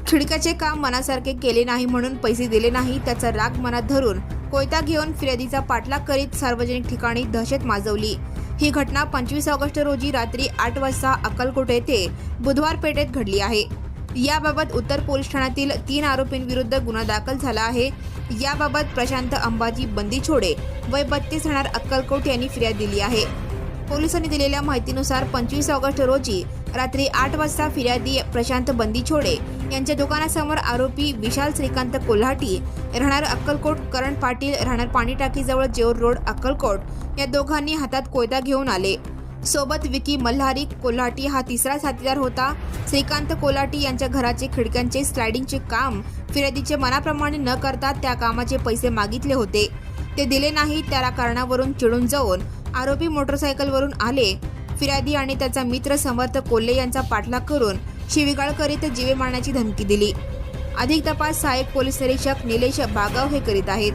खिडक्याचे काम मनासारखे केले नाही म्हणून पैसे दिले नाही, त्याचा राग मनात धरून कोयता घेऊन फिर्यादीचा पाठलाग करीत सार्वजनिक ठिकाणी दहशत माजवली। ही घटना 25 ऑगस्ट रोजी रात्री 8 वाजता अक्कलकोट येथे बुधवार पेठेत घडली आहे। याबाबत उत्तर पोलीस ठाण्यातील 3 आरोपींविरुद्ध गुन्हा दाखल झाला आहे। याबाबत प्रशांत अंबाजी बंदीछोडे वय 32 राहणार अक्कलकोट यांनी फिर्याद दिली आहे। पोलिसांनी दिलेल्या माहितीनुसार 25 ऑगस्ट रोजी रात्री 8 वाजता फिर्यादी प्रशांत बंदीछोडे यांच्या दुकानासमोर आरोपी विशाल श्रीकांत कोल्हाटी राहणार अक्कलकोट, करण पाटील राहणार पाणी टाकीजवळ जेऊर रोड अक्कलकोट या दोघांनी हातात कोयता घेऊन आले। सोबत विकी मल्हारी कोल्हाटी हा तिसरा साथीदार होता। श्रीकांत कोल्हाटी यांच्या घराचे खिडक्यांचे स्लायडिंगचे काम फिर्यादीचे मनाप्रमाणे न करता त्या कामाचे पैसे मागितले होते, ते दिले नाही। त्या कारणावरून चिडून जाऊन आरोपी मोटरसायकलवरून आले। फिर्यादी आणि त्याचा मित्र समर्थ कोल्हे यांचा पाठलाग करून शिवीगाळ करीत जीवे मारण्याची धमकी दिली। अधिक तपास सहाय्यक पोलीस निरीक्षक निलेश बागाव हे करीत आहेत।